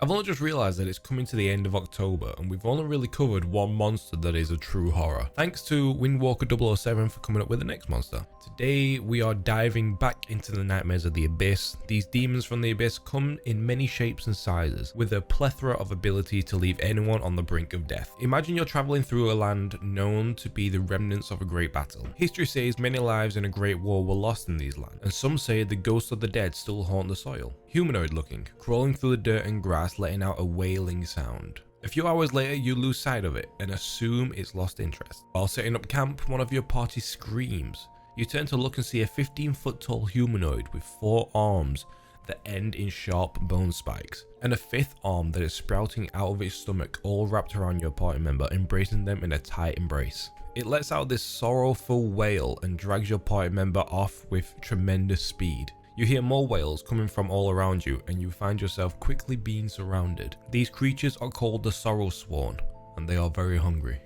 I've only just realised that it's coming to the end of October and we've only really covered one monster that is a true horror. Thanks to Windwalker 007 for coming up with the next monster. Today we are diving back into the nightmares of the Abyss. These demons from the Abyss come in many shapes and sizes, with a plethora of ability to leave anyone on the brink of death. Imagine you're travelling through a land known to be the remnants of a great battle. History says many lives in a great war were lost in these lands, and some say the ghosts of the dead still haunt the soil. Humanoid looking, crawling through the dirt and grass, letting out a wailing sound. A few hours later, you lose sight of it and assume it's lost interest. While setting up camp, one of your party screams. You turn to look and see a 15-foot tall humanoid with 4 arms that end in sharp bone spikes, and a 5th arm that is sprouting out of its stomach, all wrapped around your party member, embracing them in a tight embrace. It lets out this sorrowful wail and drags your party member off with tremendous speed. You hear more wails coming from all around you, and you find yourself quickly being surrounded. These creatures are called the Sorrowsworn, and they are very hungry.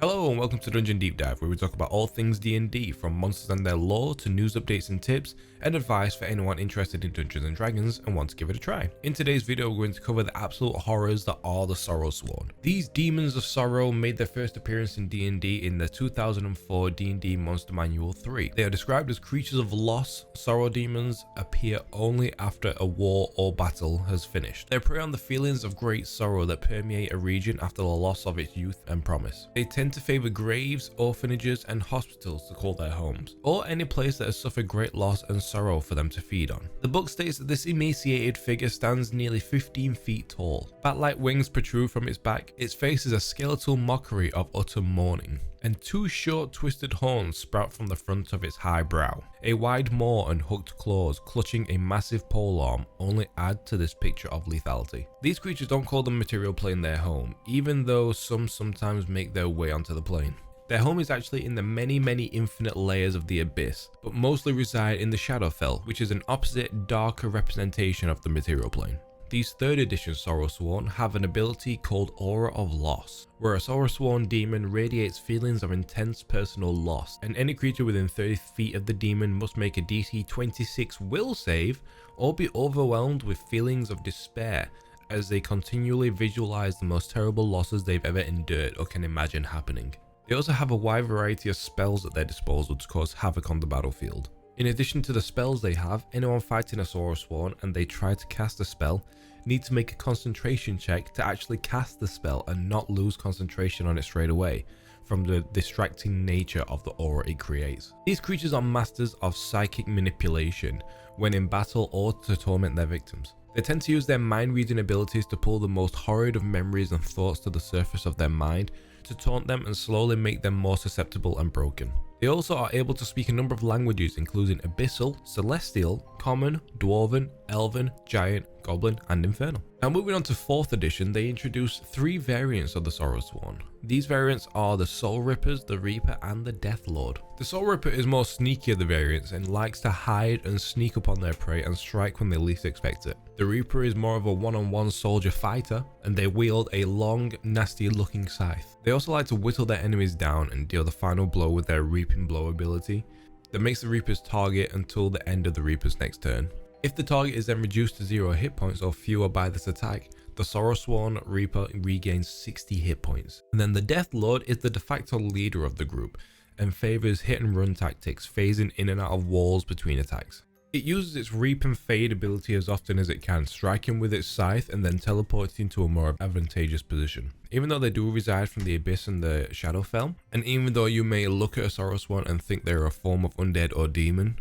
Hello and welcome to Dungeon Deep Dive, where we talk about all things D&D, from monsters and their lore to news updates and tips and advice for anyone interested in Dungeons and Dragons and want to give it a try. In today's video, we're going to cover the absolute horrors that are the Sorrowsworn. These demons of sorrow made their first appearance in D&D in the 2004 D&D Monster Manual 3. They are described as creatures of loss. Sorrow demons appear only after a war or battle has finished. They prey on the feelings of great sorrow that permeate a region after the loss of its youth and promise. They tend to favor graves, orphanages, and hospitals to call their homes, or any place that has suffered great loss and sorrow for them to feed on. The book states that this emaciated figure stands nearly 15 feet tall. Bat-like wings protrude from its back. Its face is a skeletal mockery of utter mourning, and 2 short twisted horns sprout from the front of its high brow. A wide maw and hooked claws clutching a massive polearm only add to this picture of lethality. These creatures don't call the material plane their home, even though some sometimes make their way onto the plane. Their home is actually in the many infinite layers of the Abyss, but mostly reside in the Shadowfell, which is an opposite, darker representation of the material plane. These 3rd edition Sorrowsworn have an ability called Aura of Loss, where a Sorrowsworn demon radiates feelings of intense personal loss, and any creature within 30 feet of the demon must make a DC 26 will save or be overwhelmed with feelings of despair as they continually visualize the most terrible losses they've ever endured or can imagine happening. They also have a wide variety of spells at their disposal to cause havoc on the battlefield. In addition to the spells they have, anyone fighting a Sorrowsworn and they try to cast a spell need to make a concentration check to actually cast the spell and not lose concentration on it straight away from the distracting nature of the aura it creates. These creatures are masters of psychic manipulation when in battle or to torment their victims. They tend to use their mind reading abilities to pull the most horrid of memories and thoughts to the surface of their mind to taunt them and slowly make them more susceptible and broken. They also are able to speak a number of languages, including Abyssal, Celestial, Common, Dwarven, Elven, Giant, Goblin, and Infernal. Now moving on to 4th edition, they introduce 3 variants of the Sorrowsworn. These variants are the Soul Rippers, the Reaper, and the Death Lord. The Soul Ripper is more sneaky of the variants and likes to hide and sneak upon their prey and strike when they least expect it. The Reaper is more of a one-on-one soldier fighter, and they wield a long, nasty looking scythe. They also like to whittle their enemies down and deal the final blow with their Reaping Blow ability that makes the Reaper's target until the end of the Reaper's next turn. If the target is then reduced to 0 hit points or fewer by this attack, the Sorrowsworn Reaper regains 60 hit points. And then the Death Lord is the de facto leader of the group and favors hit and run tactics, phasing in and out of walls between attacks. It uses its Reap and Fade ability as often as it can, striking with its scythe and then teleporting to a more advantageous position. Even though they do reside from the Abyss and the Shadowfell, and even though you may look at a Sorrowsworn and think they're a form of undead or demon,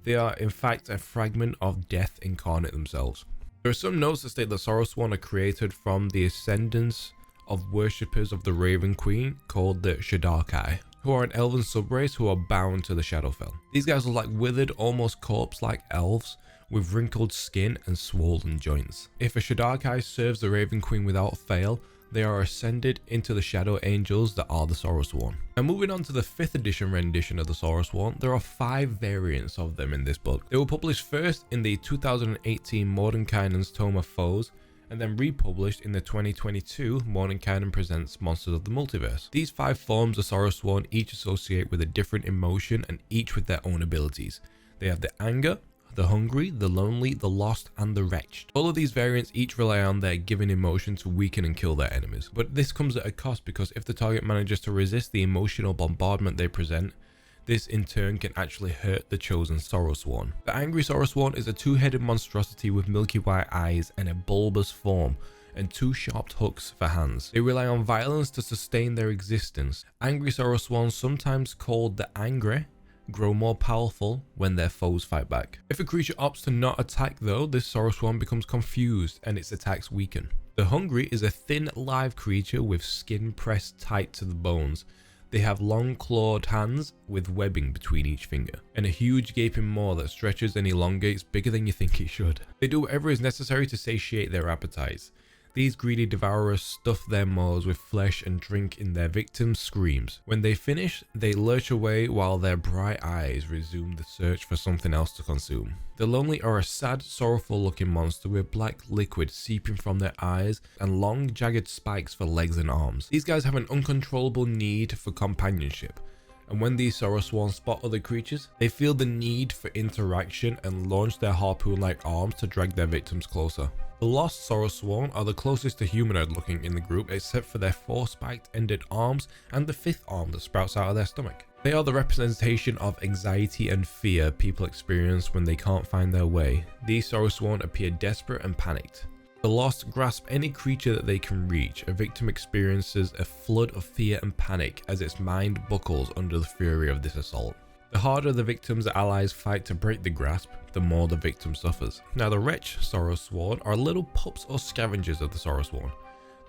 they are in fact a fragment of death incarnate themselves. There are some notes that state that Sorrowsworn are created from the ascendants of worshippers of the Raven Queen called the Shadarkai, who are an elven subrace who are bound to the Shadowfell. These guys are like withered, almost corpse-like elves with wrinkled skin and swollen joints. If a Shadarkai serves the Raven Queen without fail, they are ascended into the Shadow Angels that are the Sorrowsworn. Now moving on to the 5th edition rendition of the Sorrowsworn, there are 5 variants of them in this book. They were published first in the 2018 Mordenkainen's Tome of Foes, and then republished in the 2022 Mordenkainen Presents Monsters of the Multiverse. These 5 forms of Sorrowsworn each associate with a different emotion and each with their own abilities. They have the anger, the hungry, the lonely, the lost, and the wretched. All of these variants each rely on their given emotion to weaken and kill their enemies. But this comes at a cost, because if the target manages to resist the emotional bombardment they present, this in turn can actually hurt the chosen Sorrowsworn. The angry Sorrowsworn is a two-headed monstrosity with milky white eyes and a bulbous form, and two sharp hooks for hands. They rely on violence to sustain their existence. Angry Sorrowsworns, sometimes called the angry, grow more powerful when their foes fight back. If a creature opts to not attack though, this Sorrowsworn becomes confused and its attacks weaken. The hungry is a thin, live creature with skin pressed tight to the bones. They have long clawed hands with webbing between each finger, and a huge gaping maw that stretches and elongates bigger than you think it should. They do whatever is necessary to satiate their appetites. These greedy devourers stuff their maws with flesh and drink in their victims' screams. When they finish, they lurch away while their bright eyes resume the search for something else to consume. The lonely are a sad, sorrowful looking monster with black liquid seeping from their eyes and long, jagged spikes for legs and arms. These guys have an uncontrollable need for companionship, and when these Sorrowsworn spot other creatures, they feel the need for interaction and launch their harpoon-like arms to drag their victims closer. The lost Sorrowsworn are the closest to humanoid looking in the group, except for their four spiked ended arms and the fifth arm that sprouts out of their stomach. They are the representation of anxiety and fear people experience when they can't find their way. These Sorrowsworn appear desperate and panicked. The lost grasp any creature that they can reach. A victim experiences a flood of fear and panic as its mind buckles under the fury of this assault. The harder the victim's allies fight to break the grasp, the more the victim suffers. Now the wretched Sorrowsworn are little pups or scavengers of the Sorrowsworn.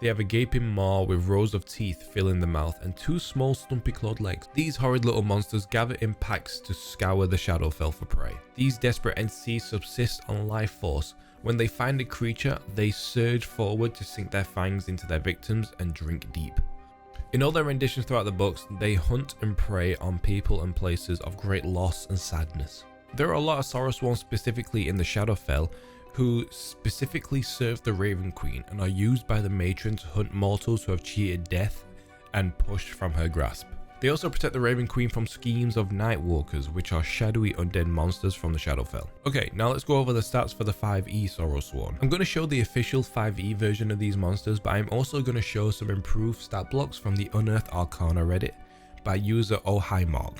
They have a gaping maw with rows of teeth filling the mouth and two small stumpy clawed legs. These horrid little monsters gather in packs to scour the Shadowfell for prey. These desperate entities subsist on life force. When they find a creature, they surge forward to sink their fangs into their victims and drink deep. In all their renditions throughout the books, they hunt and prey on people and places of great loss and sadness. There are a lot of Sorrowsworn specifically in the Shadowfell who specifically serve the Raven Queen and are used by the matron to hunt mortals who have cheated death and pushed from her grasp. They also protect the Raven Queen from schemes of Nightwalkers, which are shadowy undead monsters from the Shadowfell. Okay, now let's go over the stats for the 5e Sorrowsworn. I'm going to show the official 5e version of these monsters, but I'm also going to show some improved stat blocks from the Unearthed Arcana Reddit by user OhiMark.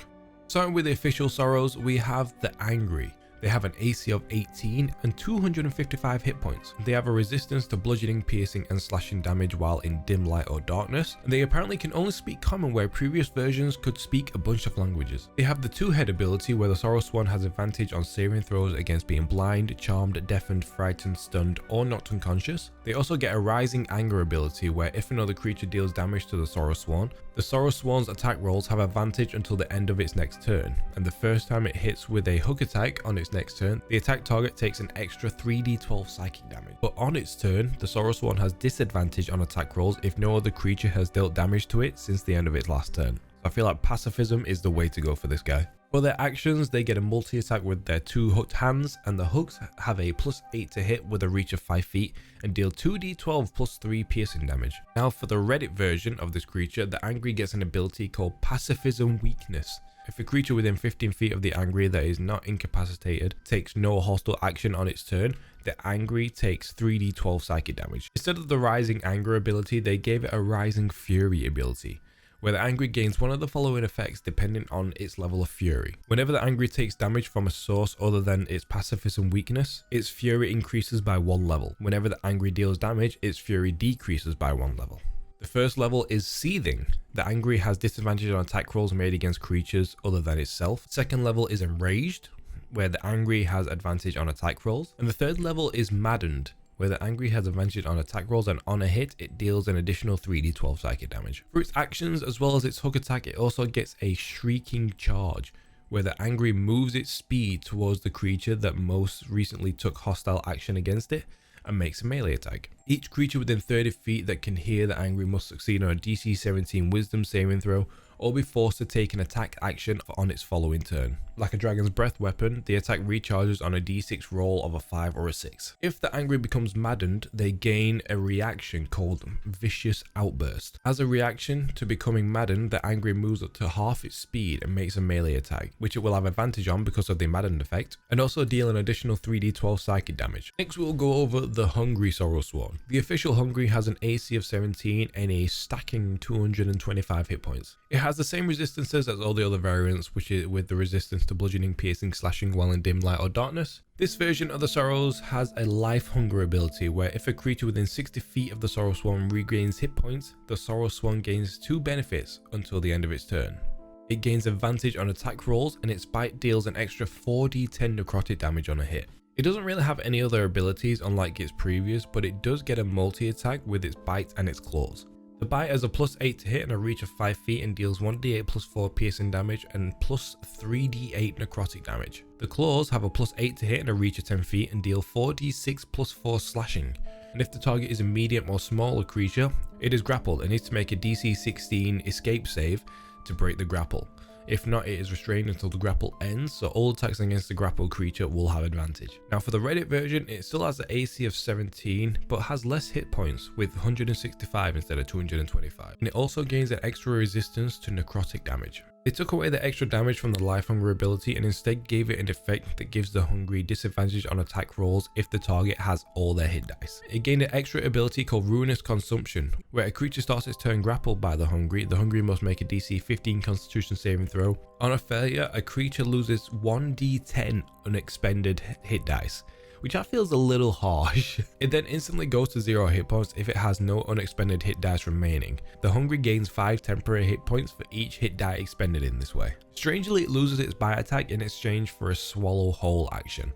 Starting with the official Sorrows, we have the Angry. They have an AC of 18 and 255 hit points. They have a resistance to bludgeoning, piercing, and slashing damage while in dim light or darkness. And they apparently can only speak common, where previous versions could speak a bunch of languages. They have the two-head ability, where the Sorrowsworn has advantage on saving throws against being blind, charmed, deafened, frightened, stunned, or knocked unconscious. They also get a rising anger ability, where if another creature deals damage to the Sorrowsworn's attack rolls have advantage until the end of its next turn. And the first time it hits with a hook attack on its next turn, the attack target takes an extra 3d12 psychic damage. But on its turn, the Sorrowsworn has disadvantage on attack rolls if no other creature has dealt damage to it since the end of its last turn. So I feel like pacifism is the way to go for this guy. For their actions, they get a multi-attack with their two hooked hands, and the hooks have a +8 to hit with a reach of 5 feet and deal 2d12 plus 3 piercing damage. Now for the Reddit version of this creature, the Angry gets an ability called Pacifism Weakness. If a creature within 15 feet of the Angry that is not incapacitated takes no hostile action on its turn, the Angry takes 3d12 psychic damage. Instead of the Rising Anger ability, they gave it a Rising Fury ability, where the Angry gains one of the following effects depending on its level of fury. Whenever the Angry takes damage from a source other than its pacifism weakness, its fury increases by 1 level. Whenever the Angry deals damage, its fury decreases by 1 level. The first level is Seething. The Angry has disadvantage on attack rolls made against creatures other than itself. Second level is Enraged, where the Angry has advantage on attack rolls. And the third level is Maddened, where the Angry has advantage on attack rolls, and on a hit, it deals an additional 3d12 psychic damage. For its actions, as well as its hook attack, it also gets a Shrieking Charge, where the Angry moves its speed towards the creature that most recently took hostile action against it, and makes a melee attack. Each creature within 30 feet that can hear the Angry must succeed on a DC 17 Wisdom saving throw, or be forced to take an attack action on its following turn. Like a Dragon's Breath weapon, the attack recharges on a d6 roll of a 5 or a 6. If the angry becomes maddened, they gain a reaction called Vicious Outburst. As a reaction to becoming maddened, the angry moves up to half its speed and makes a melee attack, which it will have advantage on because of the maddened effect, and also deal an additional 3d12 psychic damage. Next we'll go over the Hungry Sorrowsworn. The official Hungry has an AC of 17 and a stacking 225 hit points. It has the same resistances as all the other variants, which is with the resistance to bludgeoning, piercing, slashing while in dim light or darkness. This version of the Sorrows has a life hunger ability where if a creature within 60 feet of the Sorrowsworn regains hit points, the Sorrowsworn gains 2 benefits until the end of its turn. It gains advantage on attack rolls, and its bite deals an extra 4d10 necrotic damage on a hit. It doesn't really have any other abilities unlike its previous, but it does get a multi-attack with its bite and its claws. The bite has a +8 to hit and a reach of 5 feet and deals 1d8 plus 4 piercing damage and plus 3d8 necrotic damage. The claws have a +8 to hit and a reach of 10 feet and deal 4d6 plus 4 slashing. And if the target is a medium or smaller creature, it is grappled and needs to make a DC 16 escape save to break the grapple. If not, it is restrained until the grapple ends, so all attacks against the grappled creature will have advantage. Now for the Reddit version, it still has the AC of 17, but has less hit points with 165 instead of 225. And it also gains an extra resistance to necrotic damage. They took away the extra damage from the life hunger ability and instead gave it an effect that gives the hungry disadvantage on attack rolls if the target has all their hit dice. It gained an extra ability called Ruinous Consumption, where a creature starts its turn grappled by the hungry must make a DC 15 Constitution saving throw. On a failure, a creature loses 1d10 unexpended hit dice, which I feel is a little harsh. It then instantly goes to 0 hit points if it has no unexpended hit dice remaining. The hungry gains 5 temporary hit points for each hit die expended in this way. Strangely, it loses its bite attack in exchange for a swallow whole action,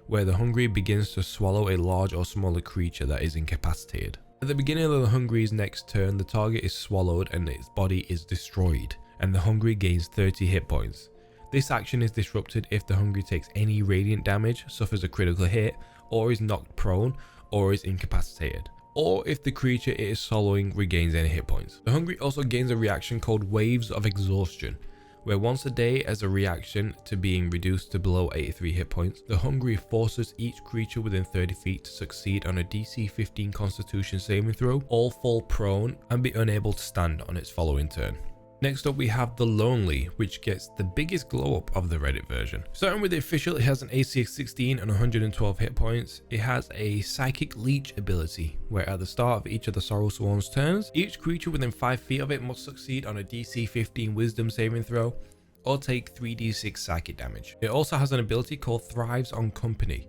where the hungry begins to swallow a large or smaller creature that is incapacitated. At the beginning of the hungry's next turn, the target is swallowed and its body is destroyed, and the hungry gains 30 hit points. This action is disrupted if the hungry takes any radiant damage, suffers a critical hit, or is knocked prone, or is incapacitated, or if the creature it is swallowing regains any hit points. The hungry also gains a reaction called Waves of Exhaustion, where once a day as a reaction to being reduced to below 83 hit points, the hungry forces each creature within 30 feet to succeed on a DC 15 Constitution saving throw, all fall prone, and be unable to stand on its following turn. Next up we have the Lonely, which gets the biggest glow up of the Reddit version. Starting with the official, it has an AC of 16 and 112 hit points. It has a Psychic Leech ability, where at the start of each of the Sorrowsworn's turns, each creature within 5 feet of it must succeed on a DC 15 Wisdom saving throw, or take 3d6 psychic damage. It also has an ability called Thrives on Company,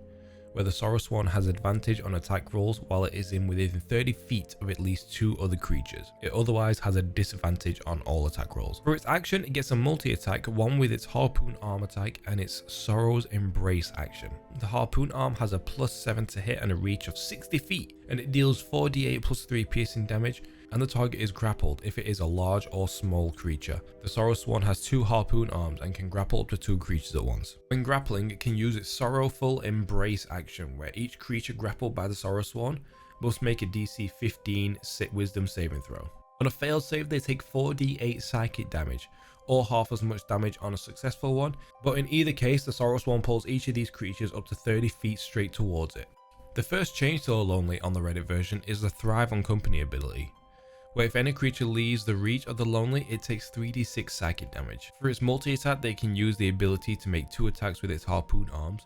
where the Sorrowsworn has advantage on attack rolls while it is within 30 feet of at least 2 other creatures. It otherwise has a disadvantage on all attack rolls. For its action, it gets a multi-attack, one with its Harpoon Arm attack and its Sorrow's Embrace action. The Harpoon Arm has a +7 to hit and a reach of 60 feet, and it deals 4d8 plus 3 piercing damage, and the target is grappled if it is a large or small creature. The Sorrowsworn has 2 harpoon arms and can grapple up to 2 creatures at once. When grappling, it can use its Sorrowful Embrace action, where each creature grappled by the Sorrowsworn must make a DC 15 Wisdom saving throw. On a failed save, they take 4d8 psychic damage, or half as much damage on a successful one, but in either case, the Sorrowsworn pulls each of these creatures up to 30 feet straight towards it. The first change to the Lonely on the Reddit version is the Thrive on Company ability, where if any creature leaves the reach of the Lonely, it takes 3d6 psychic damage. For its multi-attack, they can use the ability to make 2 attacks with its harpoon arms,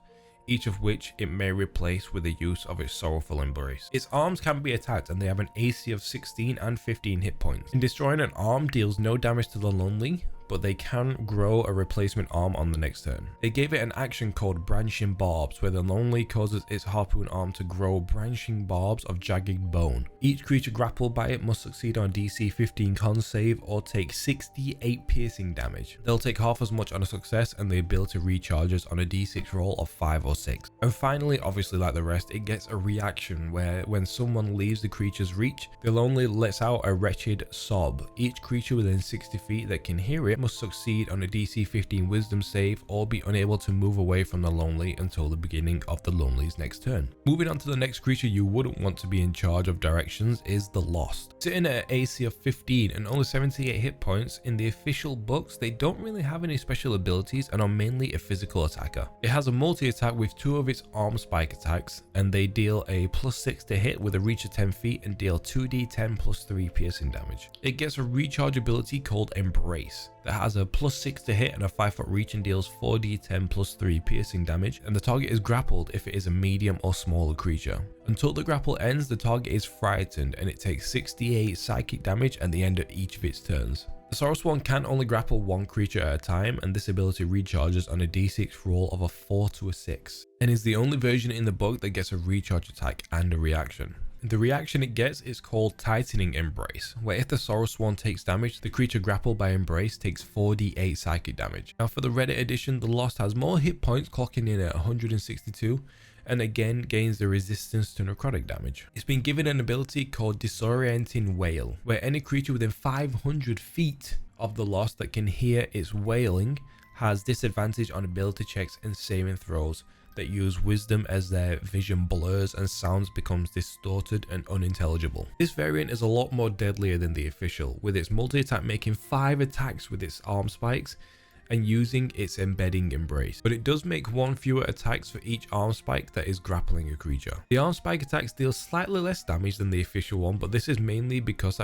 each of which it may replace with the use of its Sorrowful Embrace. Its arms can be attacked and they have an AC of 16 and 15 hit points. In destroying an arm deals no damage to the Lonely, but they can grow a replacement arm on the next turn. They gave it an action called Branching Barbs, where the Lonely causes its harpoon arm to grow branching barbs of jagged bone. Each creature grappled by it must succeed on DC 15 con save or take 68 piercing damage. They'll take half as much on a success, and the ability recharges on a D6 roll of 5 or 6. And finally, obviously like the rest, it gets a reaction where when someone leaves the creature's reach, the Lonely lets out a wretched sob. Each creature within 60 feet that can hear it target must succeed on a DC 15 wisdom save or be unable to move away from the lonely until the beginning of the lonely's next turn. Moving on to the next creature you wouldn't want to be in charge of directions is the Lost. Sitting at an AC of 15 and only 78 hit points, in the official books they don't really have any special abilities and are mainly a physical attacker. It has a multi-attack with 2 of its arm spike attacks, and they deal a +6 to hit with a reach of 10 feet and deal 2d10 +3 piercing damage. It gets a recharge ability called Embrace that has a +6 to hit and a 5-foot reach and deals 4d10 +3 piercing damage, and the target is grappled if it is a medium or smaller creature. Until the grapple ends, the target is frightened and it takes 68 psychic damage at the end of each of its turns. The Sorrowsworn can only grapple one creature at a time, and this ability recharges on a d6 roll of a 4 to a 6, and is the only version in the book that gets a recharge attack and a reaction. The reaction it gets is called Tightening Embrace, where if the Sorrowsworn takes damage, the creature grappled by Embrace takes 4d8 psychic damage. Now for the Reddit edition, the Lost has more hit points, clocking in at 162, and again gains the resistance to necrotic damage. It's been given an ability called Disorienting Wail, where any creature within 500 feet of the Lost that can hear its wailing has disadvantage on ability checks and saving throws that use wisdom as their vision blurs and sounds becomes distorted and unintelligible. This variant is a lot more deadlier than the official, with its multi-attack making 5 attacks with its arm spikes and using its embedding Embrace, but it does make 1 fewer attacks for each arm spike that is grappling a creature. The arm spike attacks deal slightly less damage than the official one, but this is mainly because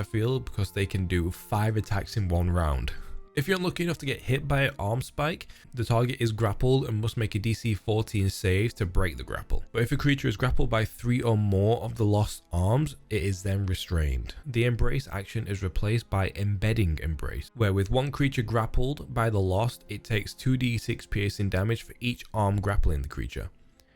they can do 5 attacks in 1 round. If you're unlucky enough to get hit by an arm spike, the target is grappled and must make a DC 14 save to break the grapple. But if a creature is grappled by 3 or more of the Lost arms, it is then restrained. The Embrace action is replaced by Embedding Embrace, where with 1 creature grappled by the Lost, it takes 2d6 piercing damage for each arm grappling the creature,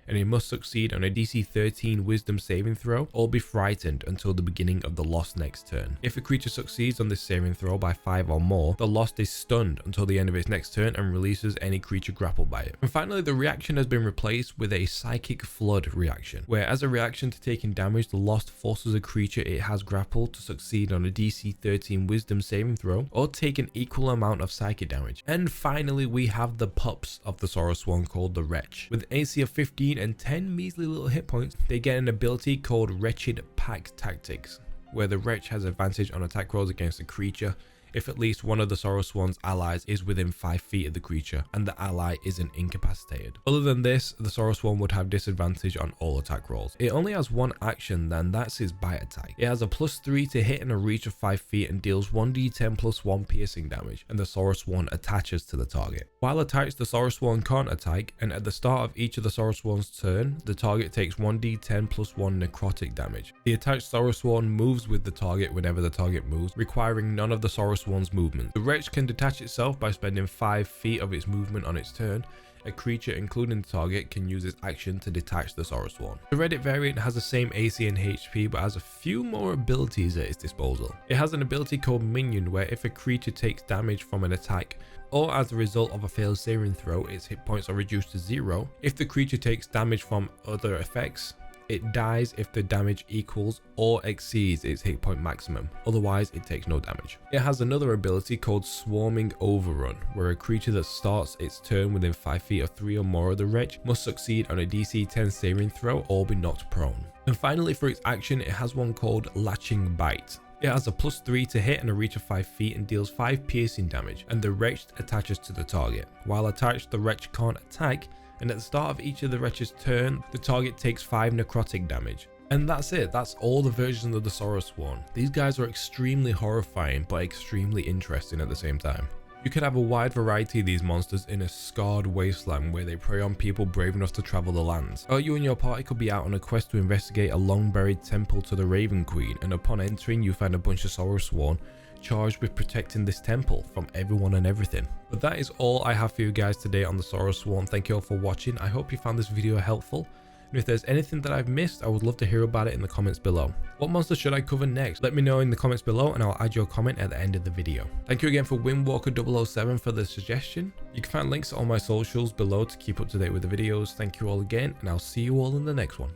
and it must succeed on a DC 13 wisdom saving throw or be frightened until the beginning of the Lost next turn. If a creature succeeds on this saving throw by 5 or more, the Lost is stunned until the end of its next turn and releases any creature grappled by it. And finally, the reaction has been replaced with a Psychic Flood reaction, where as a reaction to taking damage, the Lost forces a creature it has grappled to succeed on a DC 13 wisdom saving throw or take an equal amount of psychic damage. And finally, we have the pups of the Sorrowsworn called the Wretch. With AC of 15 and 10 measly little hit points, they get an ability called Wretched Pack Tactics, where the Wretch has advantage on attack rolls against a creature if at least one of the Sorrowsworn's allies is within 5 feet of the creature and the ally isn't incapacitated. Other than this, the Sorrowsworn would have disadvantage on all attack rolls. It only has 1 action, and that's its bite attack. It has a +3 to hit and a reach of 5 feet and deals 1d10 +1 piercing damage, and the Sorrowsworn attaches to the target. While attached, the Sorrowsworn can't attack, and at the start of each of the Sorrowsworn's turn, the target takes 1d10 +1 necrotic damage. The attached Sorrowsworn moves with the target whenever the target moves, requiring none of the Sorrowsworn's movement. The Wretch can detach itself by spending 5 feet of its movement on its turn. A creature, including the target, can use its action to detach the Sorrowsworn. The Reddit variant has the same AC and HP, but has a few more abilities at its disposal. It has an ability called Minion, where if a creature takes damage from an attack or as a result of a failed saving throw, its hit points are reduced to 0. If the creature takes damage from other effects, it dies if the damage equals or exceeds its hit point maximum, otherwise it takes no damage. It has another ability called Swarming Overrun, where a creature that starts its turn within 5 feet of 3 or more of the Wretch must succeed on a DC 10 saving throw or be knocked prone. And finally, for its action, it has one called Latching Bite. It has a +3 to hit and a reach of 5 feet and deals 5 piercing damage, and the Wretch attaches to the target. While attached, the Wretch can't attack, and at the start of each of the Wretch's turn, the target takes 5 necrotic damage. And that's it, that's all the versions of the Sorrowsworn. These guys are extremely horrifying, but extremely interesting at the same time. You can have a wide variety of these monsters in a scarred wasteland where they prey on people brave enough to travel the lands. Or you and your party could be out on a quest to investigate a long buried temple to the Raven Queen, and upon entering you find a bunch of Sorrowsworn charged with protecting this temple from everyone and everything. But that is all I have for you guys today on the Sorrowsworn. Thank you all for watching. I hope you found this video helpful, and if there's anything that I've missed, I would love to hear about it in the comments below. What monster should I cover next? Let me know in the comments below and I'll add your comment at the end of the video. Thank you again for Windwalker007 for the suggestion. You can find links to all my socials below to keep up to date with the videos. Thank you all again, and I'll see you all in the next one.